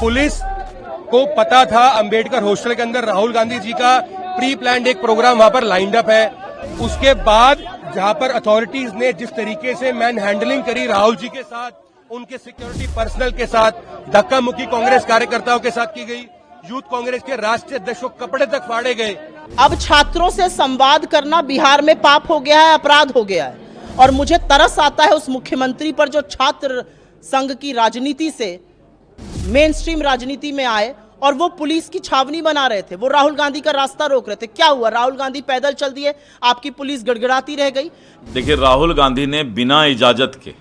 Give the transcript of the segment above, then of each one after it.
Police को पता था अंबेडकर हॉस्टल के अंदर राहुल गांधी जी का प्री प्लान्ड एक प्रोग्राम वहां पर लाइंड अप है। उसके बाद जहां पर अथॉरिटीज ने जिस तरीके से मैन हैंडलिंग करी राहुल जी के साथ, उनके सिक्योरिटी पर्सनल के साथ, धक्का मुक्की कांग्रेस कार्यकर्ताओं के साथ की गई, यूथ कांग्रेस के राष्ट्रीय अध्यक्ष को कपड़े तक फाड़े गए। अब छात्रों से संवाद करना बिहार में पाप हो गया है, अपराध हो गया है। और मुझे तरस आता है उस मुख्यमंत्री पर जो छात्र संघ की राजनीति से मेन स्ट्रीम राजनीति में आए और वो पुलिस की छावनी बना रहे थे, वो राहुल गांधी का रास्ता रोक रहे थे। क्या हुआ? राहुल गांधी पैदल चल दिए, आपकी पुलिस गड़गड़ाती रह गई। देखिए, राहुल गांधी ने बिना इजाजत के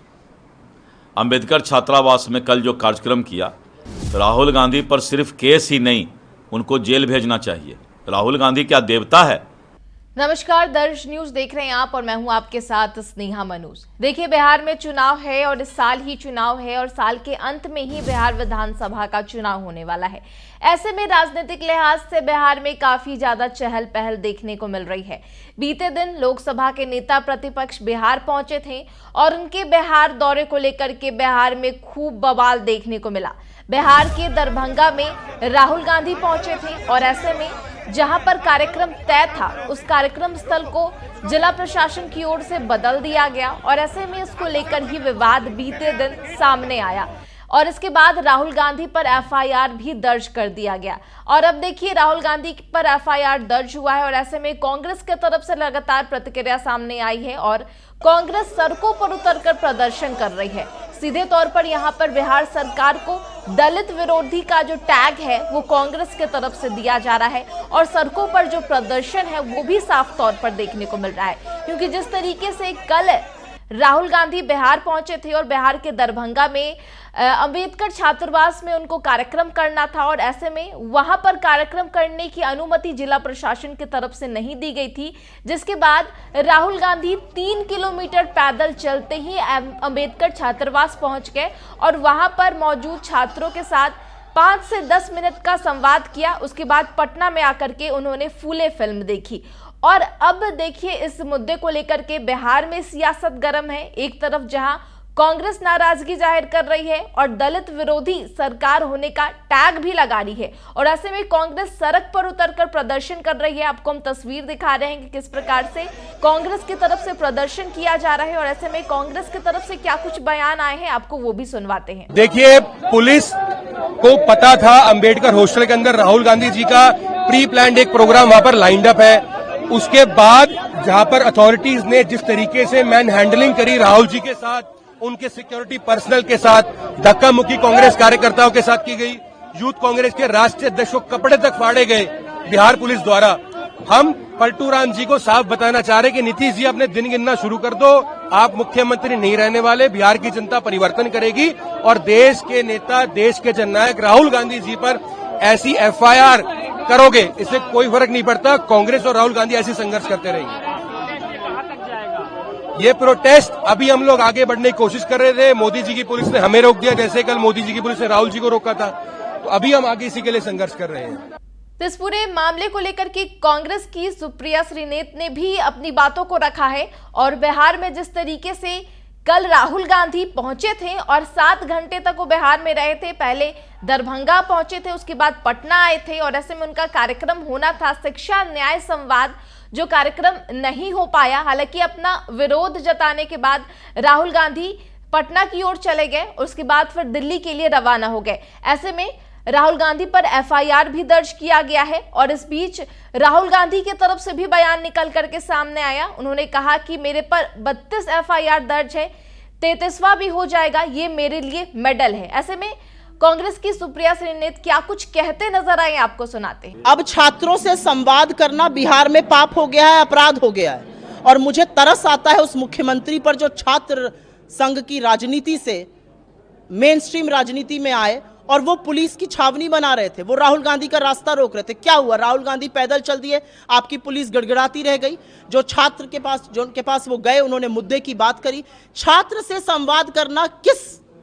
अंबेडकर छात्रावास में कल जो कार्यक्रम किया, राहुल गांधी पर सिर्फ केस ही नहीं, उनको जेल भेजना चाहिए। राहुल गांधी क्या देवता है? नमस्कार, दर्ज न्यूज देख रहे हैं आप और मैं हूं आपके साथ स्नेहा मनोज। देखिए, बिहार में चुनाव है और इस साल ही चुनाव है और साल के अंत में ही बिहार विधानसभा का चुनाव होने वाला है। ऐसे में राजनीतिक लिहाज से बिहार में काफी ज्यादा चहल पहल देखने को मिल रही है। बीते दिन लोकसभा के नेता प्रतिपक्ष बिहार पहुंचे थे और उनके बिहार दौरे को लेकर के बिहार में खूब बवाल देखने को मिला। बिहार के दरभंगा में राहुल गांधी पहुंचे थे और ऐसे में जहां पर कार्यक्रम तय था, उस कार्यक्रम स्थल को जिला प्रशासन की ओर से बदल दिया गया और ऐसे में इसको लेकर ही विवाद बीते दिन सामने आया और इसके बाद राहुल गांधी पर एफआईआर भी दर्ज कर दिया गया। और अब देखिए, राहुल गांधी पर एफआईआर दर्ज हुआ है और ऐसे में कांग्रेस की तरफ से लगातार प्रतिक्रिया सामने आई है और कांग्रेस सड़कों पर उतरकर प्रदर्शन कर रही है। सीधे तौर पर यहाँ पर बिहार सरकार को दलित विरोधी का जो टैग है वो कांग्रेस के तरफ से दिया जा रहा है और सड़कों पर जो प्रदर्शन है वो भी साफ तौर पर देखने को मिल रहा है, क्योंकि जिस तरीके से कल राहुल गांधी बिहार पहुंचे थे और बिहार के दरभंगा में अंबेडकर छात्रावास में उनको कार्यक्रम करना था और ऐसे में वहां पर कार्यक्रम करने की अनुमति जिला प्रशासन की तरफ से नहीं दी गई थी, जिसके बाद राहुल गांधी 3 किलोमीटर पैदल चलते ही अंबेडकर छात्रावास पहुंच गए और वहां पर मौजूद छात्रों के साथ 5 से 10 मिनट का संवाद किया। उसके बाद पटना में आकर के उन्होंने फूले फिल्म देखी और अब देखिए, इस मुद्दे को लेकर के बिहार में सियासत गर्म है। एक तरफ जहां कांग्रेस नाराजगी जाहिर कर रही है और दलित विरोधी सरकार होने का टैग भी लगा रही है और ऐसे में कांग्रेस सड़क पर उतरकर प्रदर्शन कर रही है। आपको हम तस्वीर दिखा रहे हैं कि किस प्रकार से कांग्रेस की तरफ से प्रदर्शन किया जा रहा है और ऐसे में कांग्रेस की तरफ से क्या कुछ बयान आए हैं, आपको वो भी सुनवाते हैं। देखिए, पुलिस को पता था अंबेडकर हॉस्टल के अंदर राहुल गांधी जी का प्री प्लान्ड एक प्रोग्राम वहां पर लाइंड अप है। उसके बाद जहां पर अथॉरिटीज ने जिस तरीके से मैन हैंडलिंग करी राहुल जी के साथ, उनके सिक्योरिटी पर्सनल के साथ, धक्का मुक्की कांग्रेस कार्यकर्ताओं के साथ की गई, यूथ कांग्रेस के राष्ट्रीय अध्यक्ष को कपड़े तक फाड़े गए बिहार पुलिस द्वारा। हम पलटू राम जी को साफ बताना चाह रहे कि नीतीश जी अपने दिन गिनना शुरू कर दो, आप मुख्यमंत्री नहीं रहने वाले। बिहार की जनता परिवर्तन करेगी और देश के नेता, देश के जननायक राहुल गांधी जी पर ऐसी एफआईआर करोगे, इससे कोई फर्क नहीं पड़ता। कांग्रेस और राहुल गांधी ऐसी संघर्ष करते रहेंगे। ये प्रोटेस्ट अभी हम लोग आगे बढ़ने की कोशिश कर रहे थे, मोदी जी की पुलिस ने हमें रोक दिया, जैसे कल मोदी जी की पुलिस ने राहुल जी को रोका था। तो अभी हम आगे इसी के लिए संघर्ष कर रहे हैं। तो इस पूरे मामले को लेकर के कांग्रेस की सुप्रिया श्रीनेत ने भी अपनी बातों को रखा है और बिहार में जिस तरीके से कल राहुल गांधी पहुंचे थे और 7 घंटे तक वो बिहार में रहे थे, पहले दरभंगा पहुंचे थे, उसके बाद पटना आए थे और ऐसे में उनका कार्यक्रम होना था शिक्षा न्याय संवाद, जो कार्यक्रम नहीं हो पाया। हालांकि अपना विरोध जताने के बाद राहुल गांधी पटना की ओर चले गए और उसके बाद फिर दिल्ली के लिए रवाना हो गए। ऐसे में राहुल गांधी पर एफआईआर भी दर्ज किया गया है और इस बीच राहुल गांधी की तरफ से भी बयान निकल करके सामने आया। उन्होंने कहा कि मेरे पर 32 एफआईआर दर्ज है, 33वां भी हो जाएगा, ये मेरे लिए मेडल है। ऐसे में कांग्रेस की सुप्रिया श्रीनेत क्या कुछ कहते नजर आए, आपको सुनाते हैं। अब छात्रों से संवाद करना बिहार में पाप हो गया है, अपराध हो गया है। और मुझे तरस आता है उस मुख्यमंत्री पर जो छात्र संघ की राजनीति से मेन स्ट्रीम राजनीति में आए और वो पुलिस की छावनी बना रहे थे, वो राहुल गांधी का रास्ता रोक रहे थे। क्या हुआ? राहुल गांधी पैदल चल दिए, आपकी पुलिस गड़गड़ाती रह गई। जो छात्र के पास वो गए, उन्होंने मुद्दे की बात करी। छात्र से संवाद करना किस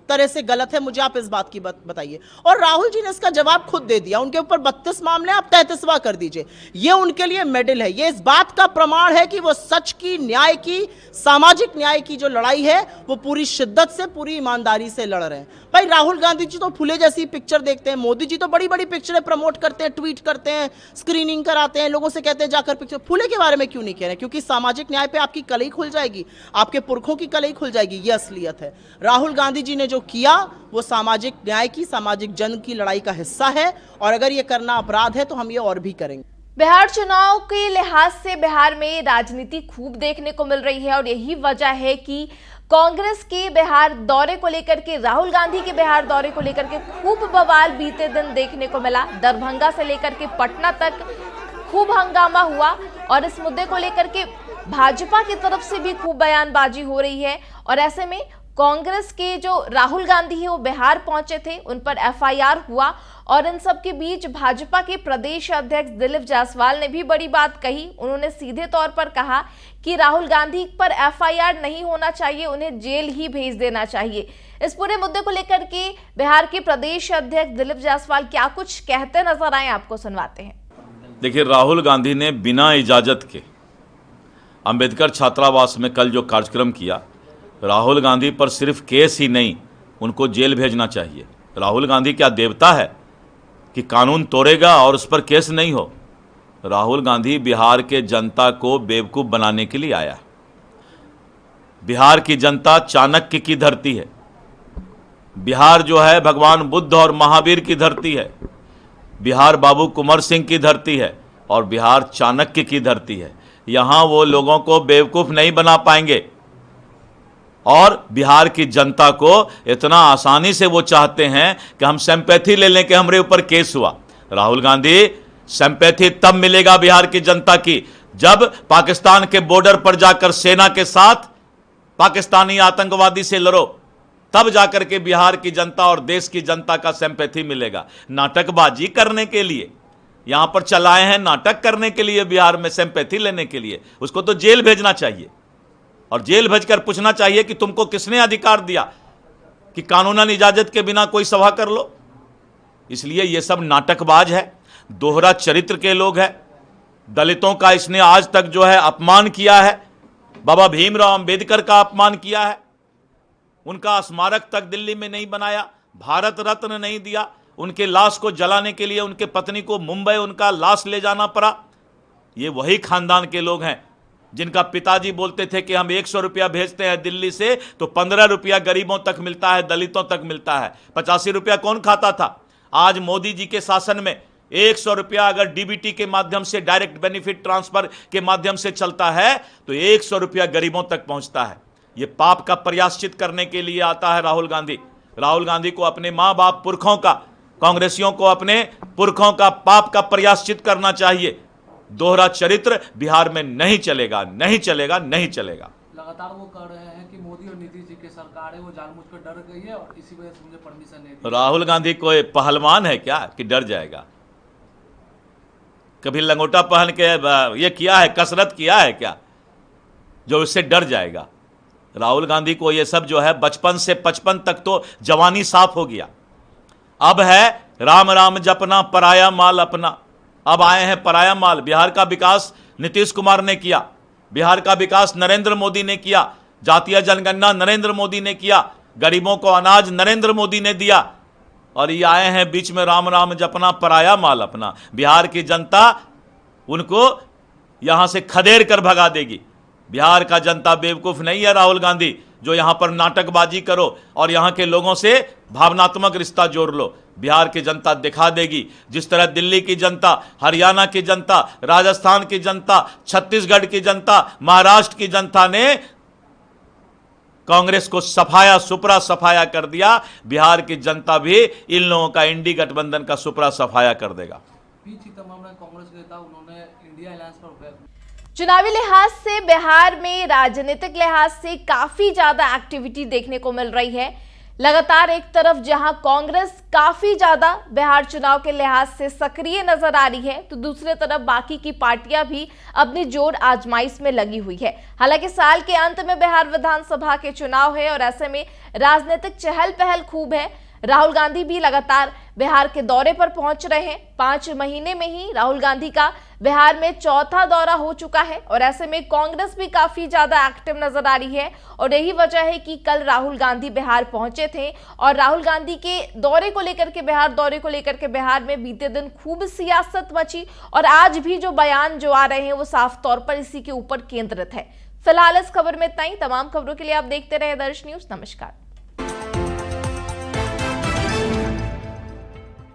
तरह से गलत है, मुझे आप इस बात की बताइए। और राहुल जी ने इसका जवाब खुद दे दिया, उनके ऊपर 32 मामले, आप 33वां कर दीजिए। ये उनके लिए मेडल है, ये इस बात का प्रमाण है कि वो सच की, न्याय की, सामाजिक न्याय की जो लड़ाई है वो पूरी शिद्दत से, पूरी ईमानदारी से लड़ रहे हैं। भाई राहुल गांधी जी तो फूले जैसी पिक्चर देखते हैं, मोदी जी तो बड़ी बड़ी पिक्चरें प्रमोट करते हैं, ट्वीट करते हैं, स्क्रीनिंग कराते हैं, लोगों से कहते हैं जाकर पिक्चर। फूले के बारे में क्यों नहीं कह रहे? क्योंकि सामाजिक न्याय पे आपकी कलई खुल जाएगी, आपके पुरखों की कलई खुल जाएगी। ये असलियत है। राहुल गांधी जी ने जो किया वो सामाजिक न्याय की, सामाजिक जन की लड़ाई का हिस्सा है, और अगर ये करना अपराध है तो हम ये और भी करेंगे। बिहार चुनाव के लिहाज से बिहार में राजनीति खूब देखने को मिल रही है और यही वजह है कि कांग्रेस के बिहार दौरे को लेकर के, राहुल गांधी के बिहार दौरे को लेकर के खूब बवाल बीते दिन देखने को मिला। दरभंगा से लेकर के पटना तक खूब हंगामा हुआ और इस मुद्दे को लेकर के भाजपा की तरफ से भी खूब बयानबाजी हो रही है। और ऐसे में कांग्रेस के जो राहुल गांधी है वो बिहार पहुंचे थे, उन पर एफआईआर हुआ और इन सब के बीच भाजपा के प्रदेश अध्यक्ष दिलीप जायसवाल ने भी बड़ी बात कही। उन्होंने सीधे तौर पर कहा कि राहुल गांधी पर एफआईआर नहीं होना चाहिए, उन्हें जेल ही भेज देना चाहिए। इस पूरे मुद्दे को लेकर के बिहार के प्रदेश अध्यक्ष दिलीप जायसवाल क्या कुछ कहते नजर आए, आपको सुनवाते हैं। देखिए, राहुल गांधी ने बिना इजाजत के अंबेडकर छात्रावास में कल जो कार्यक्रम किया, राहुल गांधी पर सिर्फ केस ही नहीं, उनको जेल भेजना चाहिए। राहुल गांधी क्या देवता है कि कानून तोड़ेगा और उस पर केस नहीं हो? राहुल गांधी बिहार के जनता को बेवकूफ़ बनाने के लिए आया। बिहार की जनता चाणक्य की धरती है। बिहार जो है भगवान बुद्ध और महावीर की धरती है। बिहार बाबू कुंवर सिंह की धरती है और बिहार चाणक्य की धरती है। यहाँ वो लोगों को बेवकूफ़ नहीं बना पाएंगे और बिहार की जनता को इतना आसानी से वो चाहते हैं कि हम सिंपैथी ले लें कि हमारे ऊपर केस हुआ। राहुल गांधी, सिंपैथी तब मिलेगा बिहार की जनता की जब पाकिस्तान के बॉर्डर पर जाकर सेना के साथ पाकिस्तानी आतंकवादी से लड़ो, तब जाकर के बिहार की जनता और देश की जनता का सिंपैथी मिलेगा। नाटकबाजी करने के लिए यहां पर चलाए हैं, नाटक करने के लिए, बिहार में सिंपैथी लेने के लिए, उसको तो जेल भेजना चाहिए और जेल भेजकर पूछना चाहिए कि तुमको किसने अधिकार दिया कि कानूनन इजाजत के बिना कोई सभा कर लो। इसलिए ये सब नाटकबाज है, दोहरा चरित्र के लोग हैं। दलितों का इसने आज तक जो है अपमान किया है, बाबा भीमराव अंबेडकर का अपमान किया है, उनका स्मारक तक दिल्ली में नहीं बनाया, भारत रत्न नहीं दिया, उनके लाश को जलाने के लिए उनके पत्नी को मुंबई उनका लाश ले जाना पड़ा। ये वही खानदान के लोग हैं जिनका पिताजी बोलते थे कि हम 100 रुपया भेजते हैं दिल्ली से तो 15 रुपया गरीबों तक मिलता है, दलितों तक मिलता है। 85 रुपया कौन खाता था? आज मोदी जी के शासन में 100 रुपया अगर डीबीटी के माध्यम से, डायरेक्ट बेनिफिट ट्रांसफर के माध्यम से चलता है तो 100 रुपया गरीबों तक पहुंचता है। ये पाप का प्रायश्चित करने के लिए आता है राहुल गांधी। राहुल गांधी को अपने माँ बाप पुरखों का, कांग्रेसियों को अपने पुरखों का पाप का प्रायश्चित करना चाहिए। दोहरा चरित्र बिहार में नहीं चलेगा, नहीं चलेगा, नहीं चलेगा। लगातार वो कह रहे हैं कि मोदी और नीतीश जी की सरकार है, वो जानबूझकर डर गई है और इसी वजह से मुझे परमिशन नहीं दी। राहुल गांधी कोई पहलवान है क्या कि डर जाएगा? कभी लंगोटा पहन के ये किया है, कसरत किया है क्या जो उससे डर जाएगा? राहुल गांधी को ये सब जो है बचपन से 55 तक तो जवानी साफ हो गया। अब है राम राम जपना, पराया माल अपना। अब आए हैं पराया माल। बिहार का विकास नीतीश कुमार ने किया, बिहार का विकास नरेंद्र मोदी ने किया, जातीय जनगणना नरेंद्र मोदी ने किया, गरीबों को अनाज नरेंद्र मोदी ने दिया, और ये आए हैं बीच में राम राम जपना, पराया माल अपना। बिहार की जनता उनको यहां से खदेड़ कर भगा देगी। बिहार का जनता बेवकूफ नहीं है राहुल गांधी जो यहां पर नाटकबाजी करो और यहां के लोगों से भावनात्मक रिश्ता जोड़ लो। बिहार की जनता दिखा देगी जिस तरह दिल्ली की जनता, हरियाणा की जनता, राजस्थान की जनता, छत्तीसगढ़ की जनता, महाराष्ट्र की जनता ने कांग्रेस को सफाया सुपरा सफाया कर दिया। बिहार की जनता भी इन लोगों का इंडी गठबंधन का सुपरा सफाया कर देगा। कांग्रेस नेता उन्होंने इंडिया अलायंस पर चुनावी लिहाज से बिहार में, राजनीतिक लिहाज से काफी ज्यादा एक्टिविटी देखने को मिल रही है। लगातार एक तरफ जहां कांग्रेस काफी ज्यादा बिहार चुनाव के लिहाज से सक्रिय नजर आ रही है, तो दूसरे तरफ बाकी की पार्टियां भी अपनी जोर आजमाइश में लगी हुई है। हालांकि साल के अंत में बिहार विधानसभा के चुनाव है और ऐसे में राजनीतिक चहल पहल खूब है। राहुल गांधी भी लगातार बिहार के दौरे पर पहुंच रहे हैं। 5 महीने में ही राहुल गांधी का बिहार में चौथा दौरा हो चुका है और ऐसे में कांग्रेस भी काफी ज्यादा एक्टिव नजर आ रही है। और यही वजह है कि कल राहुल गांधी बिहार पहुंचे थे और राहुल गांधी के दौरे को लेकर के बिहार में बीते दिन खूब सियासत मची और आज भी जो बयान जो आ रहे हैं वो साफ तौर पर इसी के ऊपर केंद्रित है। फिलहाल इस खबर में इतना ही। तमाम खबरों के लिए आप देखते रहे दर्श न्यूज। नमस्कार।